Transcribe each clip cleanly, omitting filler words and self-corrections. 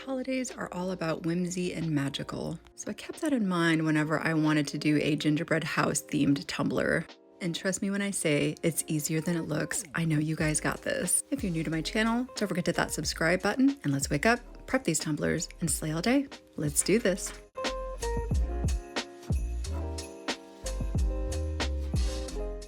holidays are all about whimsy and magical, so I kept that in mind whenever I wanted to do a gingerbread house themed tumbler. And trust me when I say it's easier than it looks. I know you guys got this. If you're new to my channel, don't forget to hit that subscribe button and let's wake up, prep these tumblers, and slay all day. Let's do this.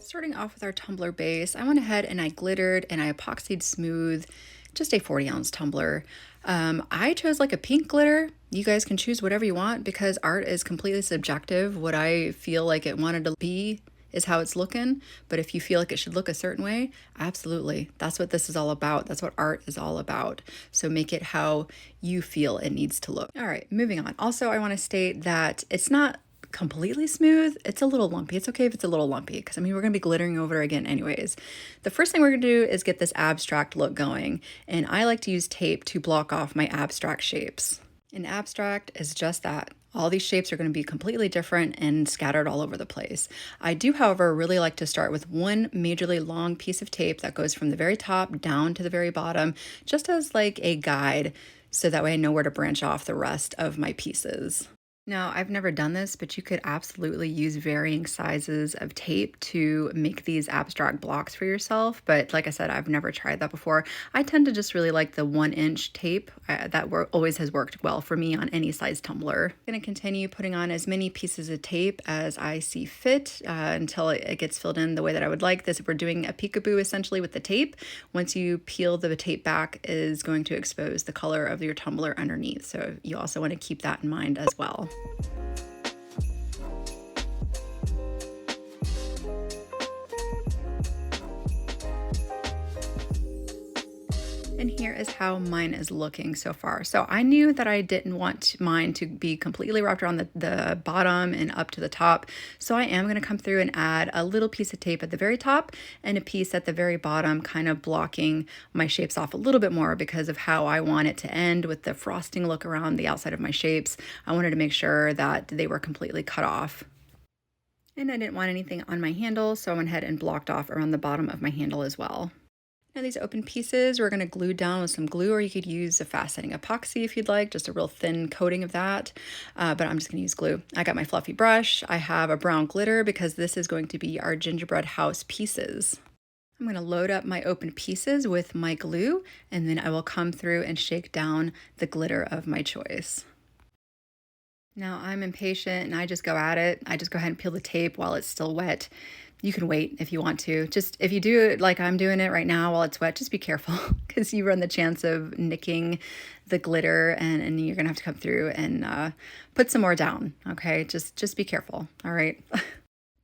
Starting off with our tumbler base, I went ahead and I glittered and I epoxied smooth just a 40-ounce tumbler. I chose like a pink glitter. You guys can choose whatever you want because art is completely subjective. What I feel like it wanted to be is how it's looking, but if you feel like it should look a certain way, absolutely. That's what this is all about. That's what art is all about. So make it how you feel it needs to look. All right, moving on. Also, I want to state that it's not completely smooth. It's a little lumpy. It's okay if it's a little lumpy because I mean, we're going to be glittering over it again anyways. The first thing we're going to do is get this abstract look going. And I like to use tape to block off my abstract shapes. An abstract is just that. All these shapes are going to be completely different and scattered all over the place. I do, however, really like to start with one majorly long piece of tape that goes from the very top down to the very bottom, just as like a guide, so that way I know where to branch off the rest of my pieces. Now, I've never done this, but you could absolutely use varying sizes of tape to make these abstract blocks for yourself. But like I said, I've never tried that before. I tend to just really like the 1-inch tape. That always has worked well for me on any size tumbler. I'm going to continue putting on as many pieces of tape as I see fit until it gets filled in the way that I would like this. We're doing a peekaboo essentially with the tape. Once you peel the tape back is going to expose the color of your tumbler underneath. So you also want to keep that in mind as well. And here is how mine is looking so far. So I knew that I didn't want mine to be completely wrapped around the bottom and up to the top. So I am going to come through and add a little piece of tape at the very top and a piece at the very bottom, kind of blocking my shapes off a little bit more because of how I want it to end with the frosting look around the outside of my shapes. I wanted to make sure that they were completely cut off. And I didn't want anything on my handle, so I went ahead and blocked off around the bottom of my handle as well. Now these open pieces we're going to glue down with some glue, or you could use a fast setting epoxy if you'd like, just a real thin coating of that, but I'm just going to use glue. I got my fluffy brush. I have a brown glitter because this is going to be our gingerbread house pieces. I'm going to load up my open pieces with my glue, and then I will come through and shake down the glitter of my choice. Now I'm impatient and I just go at it. I just go ahead and peel the tape while it's still wet. You can wait if you want to. Just if you do it like I'm doing it right now while it's wet, just be careful because you run the chance of nicking the glitter and you're gonna have to come through and put some more down, okay? Just be careful, all right?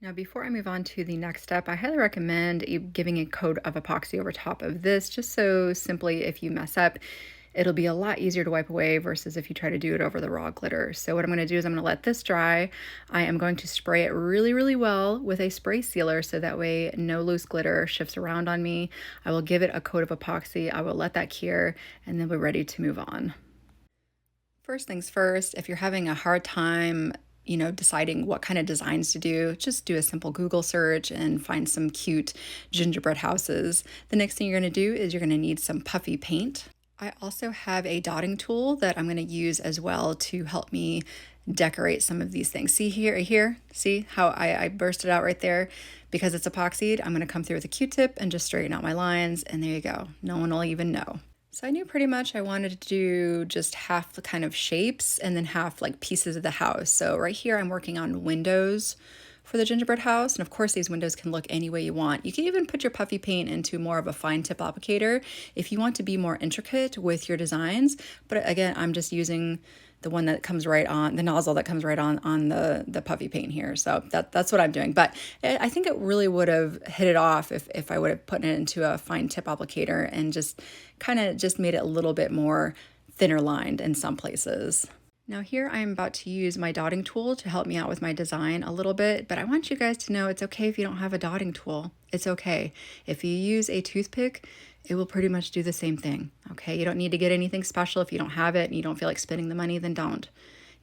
Now, before I move on to the next step, I highly recommend giving a coat of epoxy over top of this, just so simply if you mess up, it'll be a lot easier to wipe away versus if you try to do it over the raw glitter. So what I'm going to do is I'm going to let this dry. I am going to spray it really, really well with a spray sealer so that way no loose glitter shifts around on me. I will give it a coat of epoxy. I will let that cure and then we're ready to move on. First things first, if you're having a hard time deciding what kind of designs to do, just do a simple Google search and find some cute gingerbread houses. The next thing you're going to do is you're going to need some puffy paint. I also have a dotting tool that I'm going to use as well to help me decorate some of these things. See here, see how I bursted out right there? Because it's epoxied, I'm going to come through with a Q-tip and just straighten out my lines, and there you go. No one will even know. So I knew pretty much I wanted to do just half the kind of shapes and then half like pieces of the house. So right here I'm working on windows for the gingerbread house. And of course, these windows can look any way you want. You can even put your puffy paint into more of a fine tip applicator if you want to be more intricate with your designs. But again, I'm just using the one that comes right on, the nozzle that comes right on the puffy paint here. So that's what I'm doing. But I think it really would have hit it off if I would have put it into a fine tip applicator and just kind of just made it a little bit more thinner lined in some places. Now here I'm about to use my dotting tool to help me out with my design a little bit, but I want you guys to know it's okay if you don't have a dotting tool. It's okay. If you use a toothpick, it will pretty much do the same thing, okay? You don't need to get anything special. If you don't have it and you don't feel like spending the money, then don't.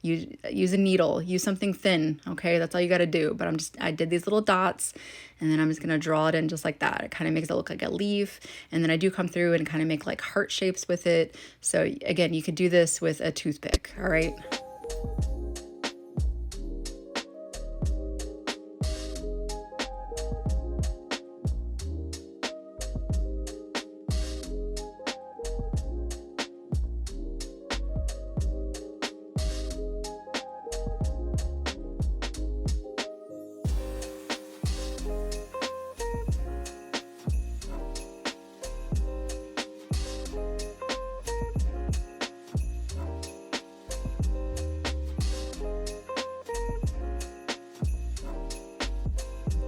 use a needle, use something thin, okay? That's all you got to do. But I did these little dots, and then I'm just going to draw it in just like that. It kind of makes it look like a leaf. And then I do come through and kind of make like heart shapes with it. So again, you could do this with a toothpick, all right?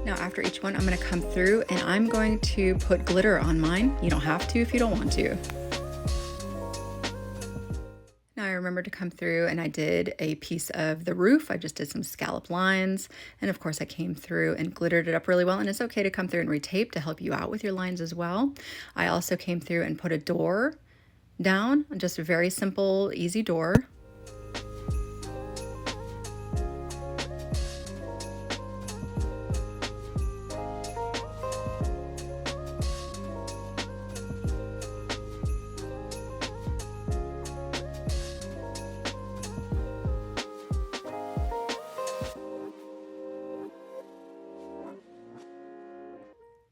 Now after each one, I'm going to come through and I'm going to put glitter on mine. You don't have to if you don't want to. Now I remember to come through and I did a piece of the roof. I just did some scallop lines. And of course I came through and glittered it up really well. And it's okay to come through and retape to help you out with your lines as well. I also came through and put a door down, just a very simple, easy door.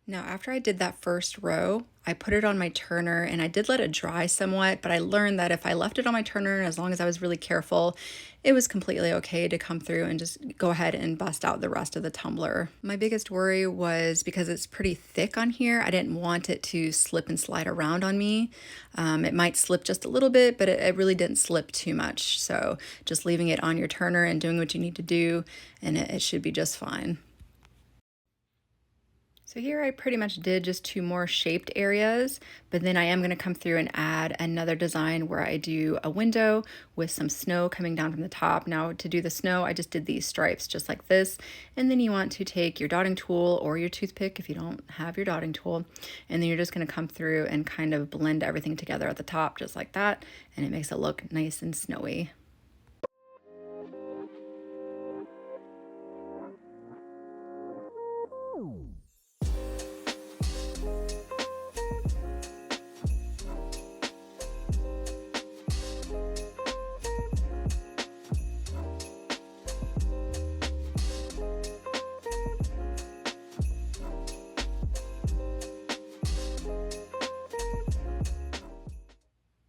Now, after I did that first row, I put it on my turner and I did let it dry somewhat, but I learned that if I left it on my turner, and as long as I was really careful, it was completely okay to come through and just go ahead and bust out the rest of the tumbler. My biggest worry was because it's pretty thick on here, I didn't want it to slip and slide around on me. It might slip just a little bit, but it really didn't slip too much. So just leaving it on your turner and doing what you need to do, and it should be just fine. So here I pretty much did just two more shaped areas, but then I am going to come through and add another design where I do a window with some snow coming down from the top. Now to do the snow, I just did these stripes just like this. And then you want to take your dotting tool or your toothpick if you don't have your dotting tool. And then you're just going to come through and kind of blend everything together at the top just like that. And it makes it look nice and snowy.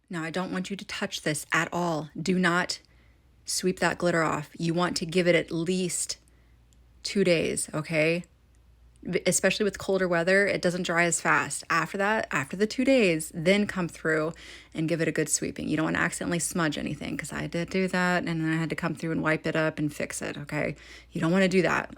Now, I don't want you to touch this at all. Do not sweep that glitter off. You want to give it at least 2 days, okay? Especially with colder weather, it doesn't dry as fast. After that, after the 2 days, then come through and give it a good sweeping. You don't want to accidentally smudge anything, because I did do that and then I had to come through and wipe it up and fix it, okay? You don't want to do that.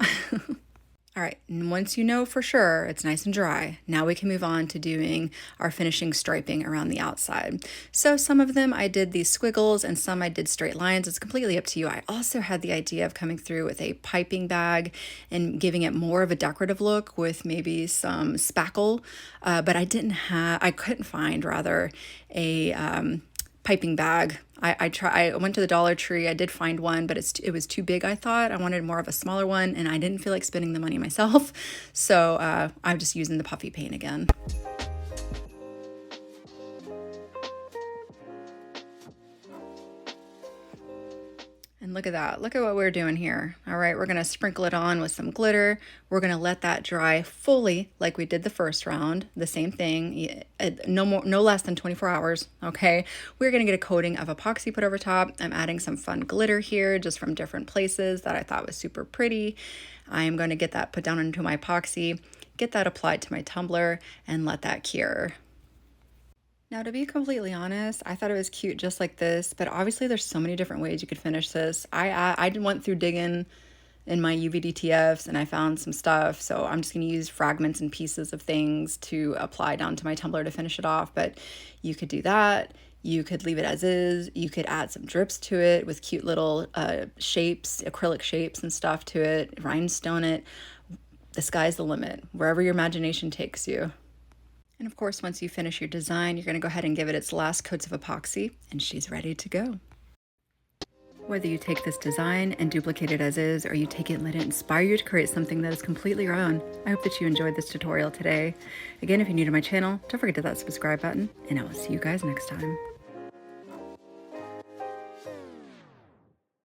All right, and once you know for sure it's nice and dry, now we can move on to doing our finishing striping around the outside. So some of them I did these squiggles and some I did straight lines. It's completely up to you. I also had the idea of coming through with a piping bag and giving it more of a decorative look with maybe some spackle, but I couldn't find rather a piping bag. I went to the Dollar Tree. I did find one, but it was too big, I thought. I wanted more of a smaller one, and I didn't feel like spending the money myself. So I'm just using the Puffy Paint again. And look at that. Look at what we're doing here. All right, we're going to sprinkle it on with some glitter. We're going to let that dry fully like we did the first round. The same thing, no less than 24 hours, okay? We're going to get a coating of epoxy put over top. I'm adding some fun glitter here just from different places that I thought was super pretty. I am going to get that put down into my epoxy, get that applied to my tumbler, and let that cure. Now, to be completely honest, I thought it was cute just like this, but obviously there's so many different ways you could finish this. I went through digging in my UV-DTFs and I found some stuff, so I'm just going to use fragments and pieces of things to apply down to my tumbler to finish it off, but you could do that. You could leave it as is. You could add some drips to it with cute little shapes, acrylic shapes and stuff to it, rhinestone it. The sky's the limit, wherever your imagination takes you. And of course, once you finish your design, you're going to go ahead and give it its last coats of epoxy, and she's ready to go. Whether you take this design and duplicate it as is, or you take it and let it inspire you to create something that is completely your own, I hope that you enjoyed this tutorial today. Again, if you're new to my channel, don't forget to hit that subscribe button, and I will see you guys next time.